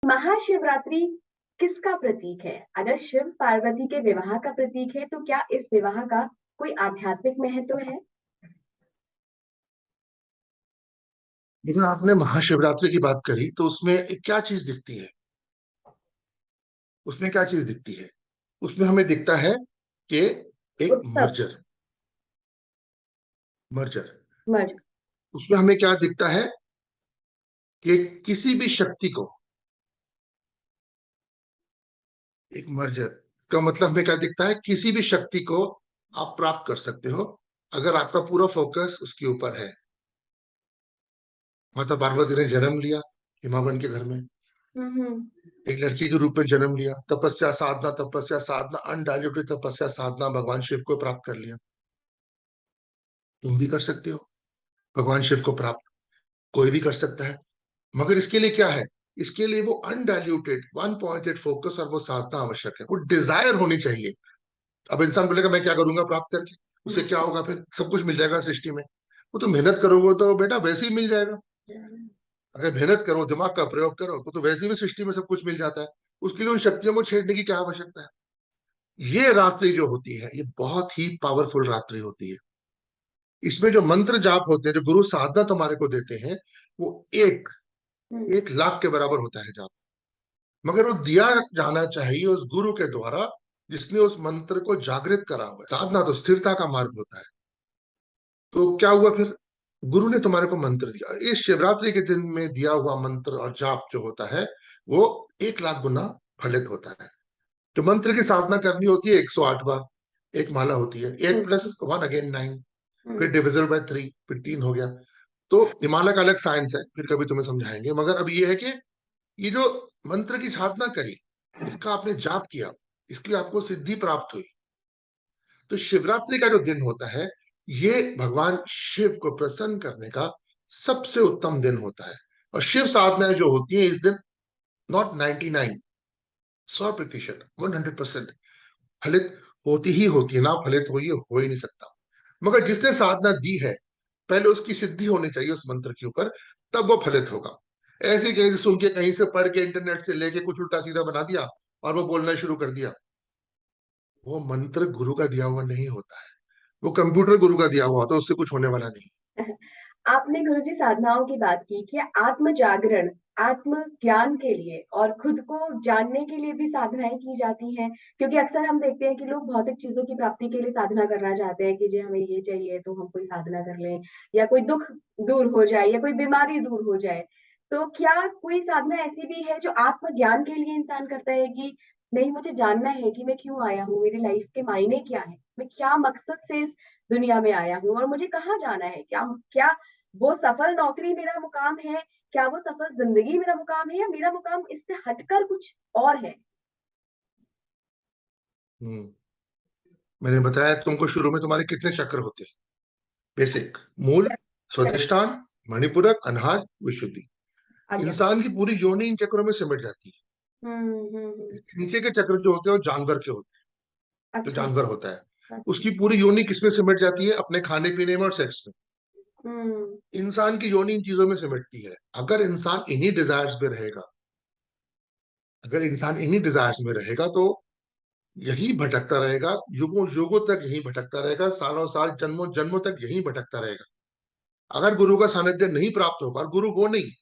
महाशिवरात्रि किसका प्रतीक है? अगर शिव पार्वती के विवाह का प्रतीक है, तो क्या इस विवाह का कोई आध्यात्मिक महत्व है? लेकिन आपने महाशिवरात्रि की बात करी तो उसमें क्या चीज दिखती है? उसमें क्या चीज दिखती है? उसमें हमें दिखता है कि एक उत्सव। मर्जर। मर्जर। मर्ज। उसमें हमें क्या दिखता है कि किसी भी शक्ति को, एक मर्जर का मतलब हमें क्या दिखता है, किसी भी शक्ति को आप प्राप्त कर सकते हो अगर आपका पूरा फोकस उसके ऊपर है। माता पार्वती ने जन्म लिया हिमावन के घर में, हम्म। एक लड़की के रूप में जन्म लिया, तपस्या साधना अनडाइल्यूटेड तपस्या साधना भगवान शिव को प्राप्त कर लिया। तुम भी कर सकते हो भगवान शिव को प्राप्त, कोई भी कर सकता है। मगर इसके लिए क्या है? इसके लिए वो अनडाइल्यूटेड वन पॉइंटेड फोकस और वो साधना आवश्यक है, वो डिजायर होनी चाहिए। अब इंसान बोलेगा मैं क्या करूंगा प्राप्त करके, उसे क्या होगा? फिर सब कुछ मिल जाएगा सृष्टि में। वो तो मेहनत करोगे तो बेटा वैसे ही मिल जाएगा। अगर मेहनत करो, दिमाग का प्रयोग करो, तो वैसे भी सृष्टि में सब कुछ मिल जाता है। उसके लिए उन शक्तियों को छेड़ने की क्या आवश्यकता है? ये रात्रि जो होती है ये बहुत ही पावरफुल रात्रि होती है। इसमें जो मंत्र जाप होते हैं, जो गुरु साधना तुम्हारे को देते हैं, वो एक हम्म। 1 लाख के बराबर होता है जाप। मगर वो दिया जाना चाहिए उस गुरु के द्वारा जिसने उस मंत्र को जागृत करा हुआ है। साधना तो स्थिरता का मार्ग होता है। तो क्या हुआ फिर? गुरु ने तुम्हारे को मंत्र दिया, इस शिवरात्रि के दिन में दिया हुआ मंत्र और जाप जो होता है वो 1 लाख गुना फलित होता है। जो मंत्र की साधना करनी होती है 108 बार, एक माला होती है, 8 + 1 अगेन 9, फिर हम्म। डिविजल बाय 3, फिर 3 हो गया। तो हिमालय का अलग साइंस है, फिर कभी तुम्हें समझाएंगे। मगर अब ये है कि ये जो मंत्र की साधना करी, इसका आपने जाप किया, इसकी आपको सिद्धि प्राप्त हुई। तो शिवरात्रि का जो दिन होता है ये भगवान शिव को प्रसन्न करने का सबसे उत्तम दिन होता है। और शिव साधनाएं जो होती है इस दिन, नॉट 99, 100%, 100% फलित होती ही होती है। ना फलित हो, ये हो ही नहीं सकता। मगर जिसने साधना दी है, पहले उसकी सिद्धि होनी चाहिए उस मंत्र के ऊपर, तब वो फलित होगा। ऐसे कहीं से सुन के, कहीं से पढ़ के, इंटरनेट से लेके कुछ उल्टा सीधा बना दिया और वो बोलना शुरू कर दिया, वो मंत्र गुरु का दिया हुआ नहीं होता है। वो कंप्यूटर गुरु का दिया हुआ होता है, उससे कुछ होने वाला नहीं। आपने गुरुजी साधनाओं की बात की कि आत्म जागरण, आत्म ज्ञान के लिए और खुद को जानने के लिए भी साधनाएं की जाती हैं। क्योंकि अक्सर हम देखते हैं कि लोग भौतिक चीजों की प्राप्ति के लिए साधना करना चाहते हैं कि जी हमें ये चाहिए तो हम कोई साधना कर लें, या कोई दुख दूर हो जाए या कोई बीमारी दूर हो जाए। तो क्या कोई साधना ऐसी भी है जो आत्म ज्ञान के लिए इंसान करता है कि नहीं, मुझे जानना है कि मैं क्यों आया हूँ, मेरी लाइफ के मायने क्या है, मैं क्या मकसद से इस दुनिया में आया हूँ और मुझे कहाँ जाना है? क्या क्या वो सफल नौकरी मेरा मुकाम है? क्या वो सफल जिंदगी मेरा मुकाम है, या मेरा मुकाम इससे हटकर कुछ और है? हम्म मैंने बताया तुमको शुरू में, तुम्हारे कितने चक्र होते हैं? बेसिक, मूल, स्वादिष्टान, मणिपूरक, अनाहत, विशुद्धि। आज्ञा। इंसान की पूरी योनि इन चक्रों में सिमट जाती है। हम्म। नीचे के चक्र जो होते हैं वो जानवर के होते हैं, जो अच्छा। जानवर होता है अच्छा। उसकी पूरी योनि किसमें सिमट जाती है? अपने खाने पीने में और सेक्स में। हम्म। इंसान की योनि इन चीजों में सिमटती है। अगर इंसान इन्हीं डिजायर्स में रहेगा, अगर इंसान इन्हीं डिजायर्स में रहेगा तो यही भटकता रहेगा, युगों युगों तक यही भटकता रहेगा, सालों साल, जन्मों जन्मों तक यही भटकता रहेगा। अगर गुरु का सानिध्य नहीं प्राप्त होगा, और गुरु वो नहीं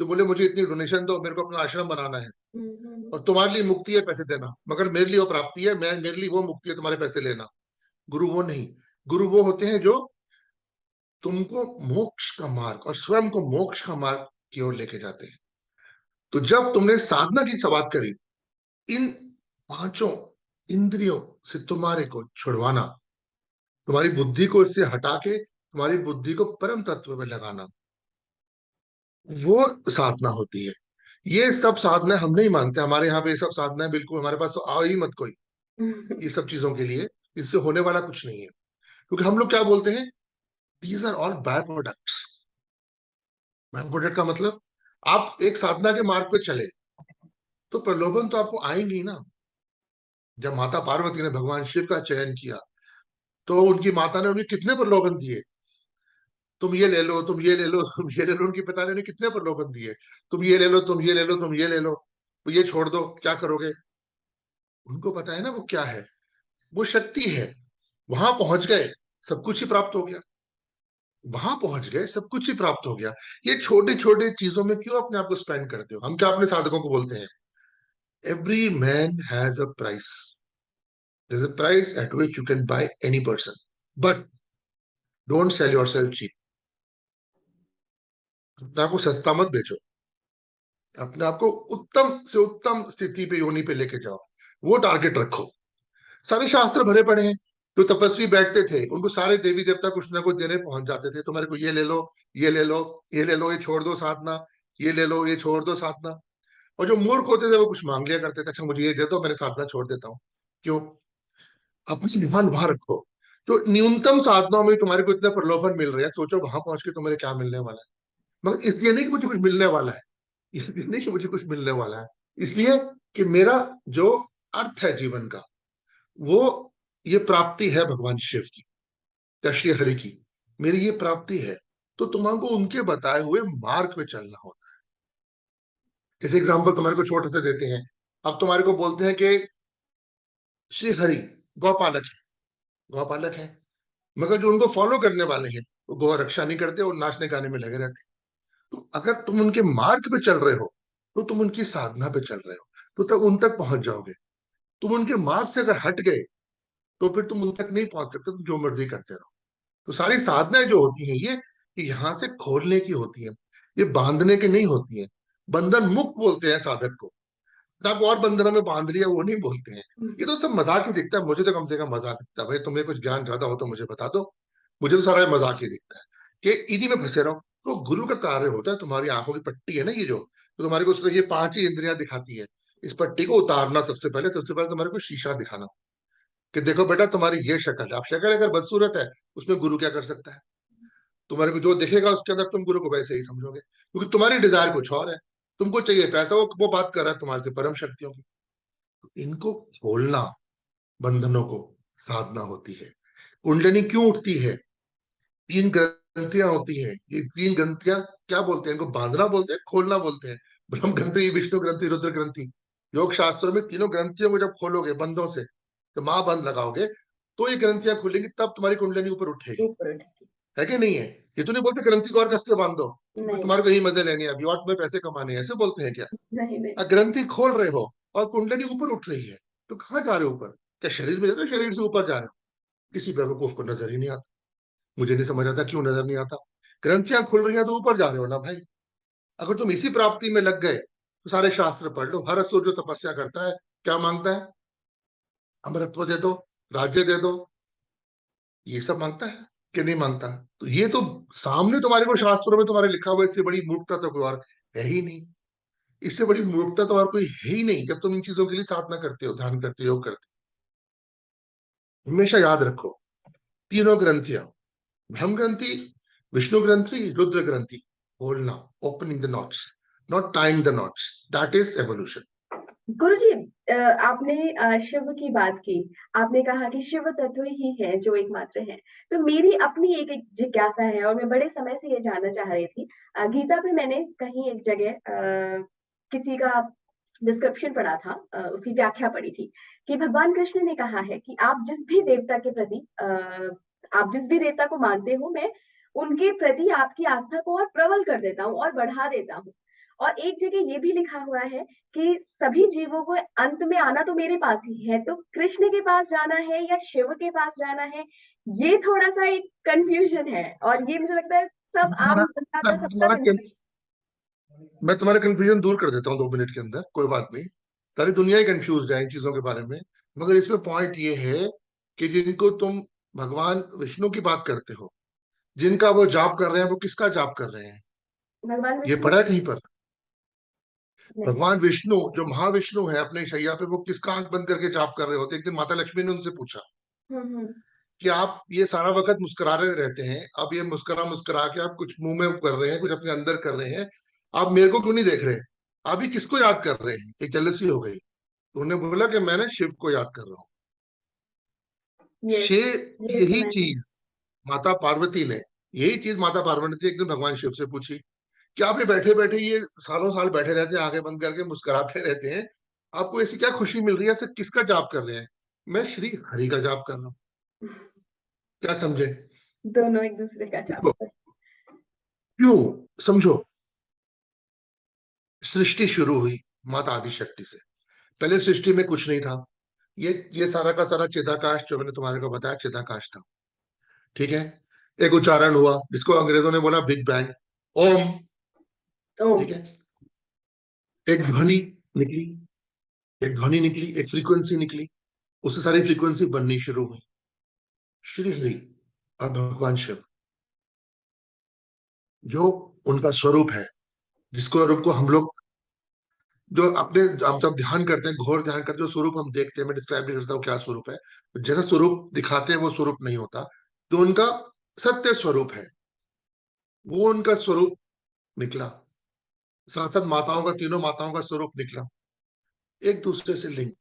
तो बोले मुझे इतनी डोनेशन दो, मेरे को अपना आश्रम बनाना है हम्म। और तुम्हारे लिए मुक्ति है पैसे देना, मगर मेरे लिए वो प्राप्ति है, मैं मेरे लिए वो मुक्ति है तुम्हारे पैसे लेना। गुरु वो नहीं। गुरु वो होते हैं जो तुमको मोक्ष का मार्ग और स्वयं को मोक्ष का मार्ग की ओर लेके जाते हैं। तो जब तुमने साधना की बात करी, इन पांचों इंद्रियों से तुम्हारे को छुड़वाना, तुम्हारी बुद्धि को इससे हटा के तुम्हारी बुद्धि को परम तत्व में लगाना, वो साधना होती है। ये सब साधना हम नहीं मानते, हमारे यहाँ पे ये सब साधना है बिल्कुल, हमारे पास तो आओ ही मत कोई हम्म। ये सब चीजों के लिए। इससे होने वाला कुछ नहीं है। क्योंकि हम लोग क्या बोलते हैं, these are all by products. By product का मतलब, आप एक साधना के मार्ग पे चले तो प्रलोभन तो आपको आएंगे ही ना। जब माता पार्वती ने भगवान शिव का चयन किया तो उनकी माता ने उन्हें कितने प्रलोभन दिए। तुम ये ले लो, तुम ये ले लो, तुम ये ले लो। उनके पिता ने उन्हें कितने प्रलोभन दिए, तुम ये ले लो, तुम ये ले लो, तुम ये ले लो। तो ये छोड़ दो, क्या करोगे? उनको पता है ना वो क्या है, वो शक्ति है। वहां पहुंच गए, सब कुछ ही प्राप्त हो गया। वहां पहुंच गए, सब कुछ ही प्राप्त हो गया। ये छोटे छोटे चीजों में क्यों अपने आप को स्पेंड करते हो? हम क्या अपने साधकों को बोलते हैं? Every man has a price, there's a price at which you can buy any person, but don't sell yourself cheap. अपने आप को सस्ता मत बेचो। अपने आप को उत्तम से उत्तम स्थिति पे, योनि पे लेके जाओ। वो टारगेट रखो। सारे शास्त्र भरे पड़े हैं। जो तपस्वी बैठते थे, उनको सारे देवी देवता कुछ ना कुछ देने पहुंच जाते थे। तुम्हारे को ये ले लो, ये ले लो, ये ले लो, ये छोड़ दो साधना, ये ले लो, ये छोड़ दो साधना। और जो मूर्ख होते थे वो कुछ मांग लिया करते थे, अच्छा मुझे ये दे दो, मैंने साधना छोड़ देता हूँ। क्यों? अपनी ध्यान वहां रखो। तो न्यूनतम साधनाओं में तुम्हारे को इतना प्रलोभन मिल रहा है, सोचो वहां पहुंच के तुम्हारे क्या मिलने वाला है। मगर इसलिए नहीं कि मुझे कुछ मिलने वाला है, इसलिए नहीं कि मुझे कुछ मिलने वाला है, इसलिए कि मेरा जो अर्थ है जीवन का, वो ये प्राप्ति है भगवान शिव की या श्री हरि की। मेरी ये प्राप्ति है। तो तुमको उनके बताए हुए मार्ग पे चलना होता है। जैसे एग्जाम्पल तुम्हारे को छोटे से देते हैं। अब तुम्हारे को बोलते हैं कि श्री हरि गौपालक है, गौपालक है, मगर जो उनको फॉलो करने वाले हैं वो गौ रक्षा नहीं करते और नाचने गाने में लगे रहते हैं। तो अगर तुम उनके मार्ग पे चल रहे हो, तो तुम उनकी साधना पे चल रहे हो, तो तब उन तक पहुंच जाओगे। तुम उनके मार्ग से अगर हट गए, तो फिर तुम उन तक नहीं पहुंच सकते, तुम जो मर्जी करते रहो। तो सारी साधनाएं जो होती हैं ये यहाँ से खोलने की होती है, ये बांधने की नहीं होती है। बंधन मुक्त बोलते हैं साधक को। आप और बंधनों में बांध लिया वो नहीं बोलते हैं। ये तो सब मजाक ही दिखता है। मुझे तो कम से कम मजाक दिखता है। भाई तुम्हें कुछ ज्ञान ज्यादा हो तो मुझे बता दो। मुझे तो सारा मजाक ही दिखता है कि इन्हीं में फंसे रहो। तो गुरु का कार्य होता है, तुम्हारी आंखों की पट्टी है ना ये जो, तो तुम्हारे को ये पांच ही इंद्रियां दिखाती है। इस पट्टी को उतारना, सबसे पहले तुम्हारे को शीशा दिखाना कि देखो बेटा तुम्हारी ये शक्ल है। अब शक्ल अगर बदसूरत है, उसमें गुरु क्या कर सकता है? तुम्हारे को जो दिखेगा उसके अंदर तुम गुरु को वैसे ही समझोगे, क्योंकि तुम्हारी डिजायर कुछ और है। तुमको चाहिए पैसा, वो बात कर रहा है तुम्हारे से परम शक्तियों की। इनको खोलना, बंधनों को, साधना होती है। कुंडलिनी क्यों उठती है? तीन ग्रंथियां होती हैं। ये तीन ग्रंथियां क्या बोलते हैं? इनको बांधना बोलते हैं, खोलना बोलते हैं। ब्रह्म ग्रंथि, विष्णु ग्रंथि, रुद्र ग्रंथि। योग शास्त्रों में तीनों ग्रंथियों को जब खोलोगे बंधों से, तो महाबंध लगाओगे, तो ये ग्रंथियां खुलेंगी, तब तुम्हारी कुंडलिनी ऊपर उठेगी। ऊपर उठेगी। है कि नहीं है? ये तो नहीं बोलते ग्रंथि को और कस के बांध दो, क्योंकि नहीं तुम्हारे को यही मजे लेने हैं अभी और तुम्हें पैसे कमाने हैं, ऐसे बोलते हैं क्या? नहीं नहीं। ग्रंथि खोल रहे हो और कुंडली ऊपर उठ रही है, तो कहाँ जा रहे हो ऊपर? क्या शरीर में जाते हो? शरीर से ऊपर जा रहे हो? किसी बेवकूफ को नजर ही नहीं आता। मुझे नहीं समझ आता क्यों नजर नहीं आता। ग्रंथियां खुल रही हैं तो ऊपर जा रहे हो ना भाई। अगर तुम इसी प्राप्ति में लग गए, तो सारे शास्त्र पढ़ लो। हर असुर जो तपस्या करता है, क्या मांगता है? अमरत्व दे दो, राज्य दे दो, ये सब मांगता है कि नहीं मांगता? तो ये तो सामने तुम्हारे को शास्त्रों में तुम्हारे लिखा हुआ है। इससे बड़ी मूर्खता तो कोई और है ही नहीं। इससे बड़ी मूर्खता तो और कोई है ही नहीं, जब तुम इन चीजों के लिए साधना करते हो, ध्यान करते हो, योग करते हो। हमेशा याद रखो, तीनों ग्रंथियां, ब्रह्म ग्रंथि, विष्णु ग्रंथि, रुद्र ग्रंथि, बोलना, opening the knots, not time the knots. That is evolution. गुरुजी, आपने शिव की बात की। आपने कहा कि शिव तत्व ही है जो एकमात्र है। तो मेरी अपनी एक जिज्ञासा है और मैं बड़े समय से ये जानना चाह रही थी। गीता पे मैंने कहीं एक जगह किसी का डिस्क्रिप्शन पढ़ा था, उसकी व्याख्या पढ़ी थी कि भगवान कृष्ण ने कहा है कि आप जिस भी देवता के प्रति आप जिस भी देवता को मानते हो, मैं उनके प्रति आपकी आस्था को और प्रबल कर देता हूँ और बढ़ा देता हूँ। और एक जगह ये भी लिखा हुआ है कि सभी जीवों को अंत में आना तो मेरे पास ही है, तो कृष्ण के पास जाना है या शिव के पास जाना है, ये थोड़ा सा एक कंफ्यूजन है। और ये मुझे लगता है सब आम तुम्हारा जनता का सबका तुम्हारा कंफ्यूजन। मैं तुम्हारा कंफ्यूजन दूर कर देता हूँ 2 मिनट के अंदर, कोई बात नहीं। सारी दुनिया ही कंफ्यूज है इन चीजों के बारे में। मगर इसमें पॉइंट ये है कि जिनको तुम भगवान विष्णु की बात करते हो, जिनका वो जाप कर रहे हैं, वो किसका जाप कर रहे हैं? भगवान ये विष्णु। पढ़ा कहीं पर? नहीं। भगवान विष्णु जो महाविष्णु है अपने शैया पे, वो किसका आंख बंद करके जाप कर रहे होते? एक दिन माता लक्ष्मी ने उनसे पूछा हम्म। कि आप ये सारा वक्त मुस्कुरा रहे रहते हैं, अब ये मुस्कुरा मुस्कुरा के आप कुछ मुंह में कर रहे हैं, कुछ अपने अंदर कर रहे हैं, आप मेरे को क्यों नहीं देख रहे? आप ये किसको याद कर रहे हैं? एक जेलसी हो गई। तो उन्होंने बोला कि मैंने शिव को याद कर रहा हूँ। यस, शे ये यही सुना है। चीज माता पार्वती ने, यही चीज माता पार्वती ने एक दिन भगवान शिव से पूछी क्या आप बैठे बैठे ये सालों साल बैठे रहते हैं, आंखें बंद करके मुस्कुराते रहते हैं? आपको ऐसी क्या खुशी मिल रही है? सर किसका जाप कर रहे हैं? मैं श्री हरि का जाप कर रहा हूँ। क्या समझे? दोनों एक दूसरे का देखो, चाप। क्यों? समझो, सृष्टि शुरू हुई माता आदि शक्ति से। पहले सृष्टि में कुछ नहीं था। ये सारा का सारा चिदाकाश जो मैंने तुम्हारे को बताया, चिदाकाश था। ठीक है। एक उच्चारण हुआ जिसको अंग्रेजों ने बोला बिग बैंग, ओम। ओम। ठीक है। एक ध्वनि निकली, एक ध्वनि निकली, एक फ्रीक्वेंसी निकली, उससे सारी फ्रीक्वेंसी बननी शुरू हुई। श्री हरि और भगवान शिव, जो उनका स्वरूप है, जिसको रूप को हम लोग जो अपने हम जब ध्यान करते हैं, घोर ध्यान करते हैं, जो स्वरूप हम देखते हैं, मैं डिस्क्राइब नहीं करता हूँ क्या स्वरूप है, तो जैसा स्वरूप दिखाते हैं वो स्वरूप नहीं होता। जो उनका सत्य स्वरूप है, वो उनका स्वरूप निकला। साथ साथ माताओं का, तीनों माताओं का स्वरूप निकला, एक दूसरे से लिंक।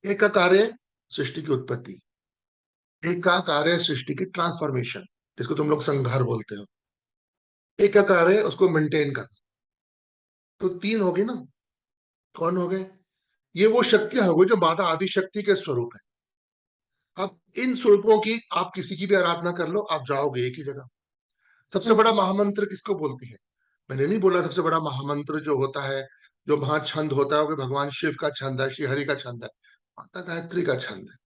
एक का कार्य सृष्टि की उत्पत्ति, एक का कार्य है सृष्टि की ट्रांसफॉर्मेशन, जिसको तुम लोग संघार बोलते हो। एक का कार्य है उसको मेंटेन करना। तो तीन हो गए ना। कौन हो गए? ये वो शक्तियां हो गई जो माता आदि शक्ति के स्वरूप है। अब इन स्वरूपों की आप किसी की भी आराधना कर लो, आप जाओगे एक ही जगह। सबसे बड़ा महामंत्र किसको बोलते हैं? मैंने नहीं बोला सबसे बड़ा महामंत्र जो होता है, जो महाछंद होता है, वो भगवान शिव का छंद है, श्री हरि का छंद है, माता गायत्री का छंद है।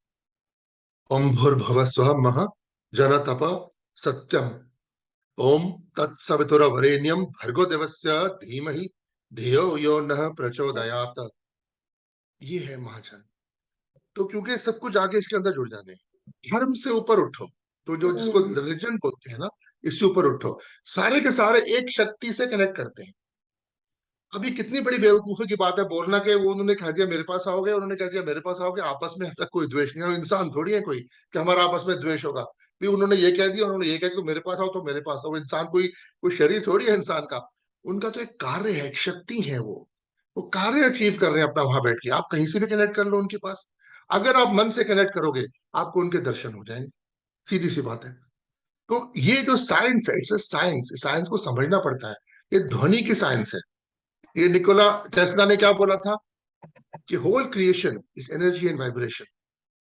ओम भूर्भुवः स्वः मह जन तप सत्यम, ओम तत्सवितुरवरेण्यम भर्गो देवस्य धीमहि धियो यो नः प्रचोदयात्। ये है महाछंद। तो क्योंकि सब कुछ आगे इसके अंदर जुड़ जाने, धर्म से ऊपर उठो, तो जो जिसको हम्म। रिलीजन बोलते हैं ना, इससे ऊपर उठो। सारे के सारे एक शक्ति से कनेक्ट करते हैं। अभी कितनी बड़ी बेवकूफी की बात है बोलना कि वो उन्होंने कह दिया मेरे पास आओगे, उन्होंने कह दिया मेरे पास आओगे, आपस में ऐसा कोई द्वेष नहीं है। इंसान थोड़ी है कोई कि हमारा आपस में द्वेष होगा। भी उन्होंने ये कह दिया, उन्होंने ये कह दिया, मेरे पास आओ तो मेरे पास आओ। इंसान कोई कोई शरीर थोड़ी है इंसान का। उनका तो एक कार्य है, एक शक्ति है। वो कार्य अचीव कर रहे हैं अपना वहां बैठ के। आप कहीं से भी कनेक्ट कर लो उनके पास। अगर आप मन से कनेक्ट करोगे, आपको उनके दर्शन हो जाएंगे। सीधी सी बात है। तो ये जो साइंस है, इट्स साइंस, साइंस को समझना पड़ता है। ये ध्वनि की साइंस है। ये निकोला टेस्ला ने क्या बोला था कि whole creation is energy and vibration.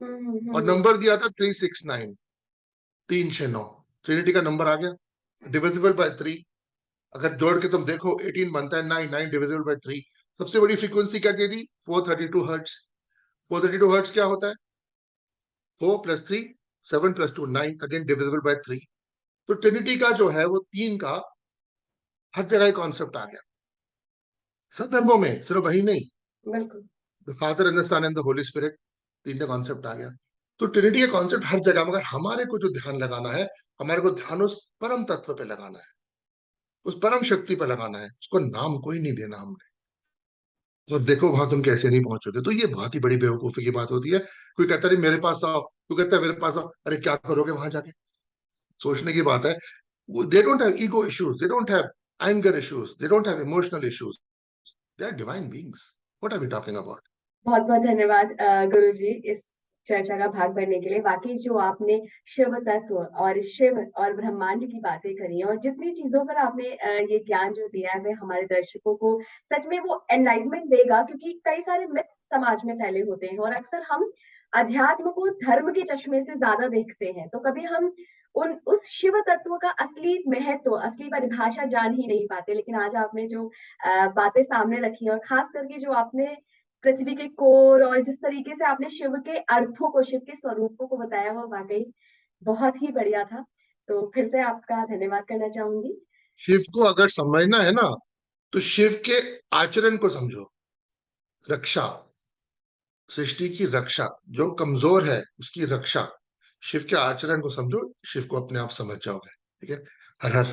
और हम्म। नंबर दिया था 369, 369। ट्रिनिटी का नंबर आ गया, डिविजिबल बाय 3। अगर जोड़ के तुम देखो 18 बनता है 9, 9 डिविजिबल बाय 3। सबसे बड़ी फ्रीक्वेंसी क्या दे दी? 432 हर्ट्ज। 432 हर्ट्ज क्या होता है? 4 + 3, 7 + 2 9, अगेन डिविजिबल बाय 3। तो ट्रिनिटी का जो है वो तीन का हर जगह कॉन्सेप्ट आ गया। सब धर्मों में, सिर्फ वही नहीं। बिल्कुल। The father and the son and the holy spirit, तीन का कॉन्सेप्ट आ गया। तो ट्रिनिटी का कॉन्सेप्ट हर जगह, मगर हमारे को जो ध्यान लगाना है, हमारे को ध्यान उस परम तत्व पे लगाना है, उस परम शक्ति पे लगाना है। उसको नाम कोई नहीं देना हमने। तो देखो वहां तुम कैसे नहीं पहुंचोगे। तो ये बहुत ही बड़ी बेवकूफी की बात होती है। कोई कहता नहीं मेरे पास आओ, तू कहता है मेरे पास आओ, अरे क्या करोगे वहां जाके? सोचने की बात है। They don't have ego issues, they don't have anger issues, they don't have emotional issues. They are divine beings. What are we talking about? बहुत बहुत धन्यवाद गुरुजी इस चर्चा का भाग बनने के लिए। वाकई जो आपने शिव तत्व और शिव और ब्रह्मांड की बातें करी हैं और जितनी चीजों पर आपने ये ज्ञान जो दिया है, वह हमारे दर्शकों को सच में वो एनलाइटमेंट देगा। क्योंकि कई सारे मिथ समाज में फैले होते हैं और अक्सर हम अध्यात्म को धर्म के चश्मे से ज्यादा देखते हैं, तो कभी हम उस शिव तत्व का असली महत्व, असली परिभाषा जान ही नहीं पाते। लेकिन आज आपने जो बातें सामने रखी और खास करके जो आपने पृथ्वी के कोर और जिस तरीके से आपने शिव के अर्थों को, शिव के स्वरूपों को बताया, वो वाकई बहुत ही बढ़िया था। तो फिर से आपका धन्यवाद करना चाहूंगी। शिव को अगर समझना है ना, तो शिव के आचरण को समझो। रक्षा, सृष्टि की रक्षा, जो कमजोर है उसकी रक्षा। शिव के आचरण को समझो, शिव को अपने आप समझ जाओगे। ठीक है। हर हर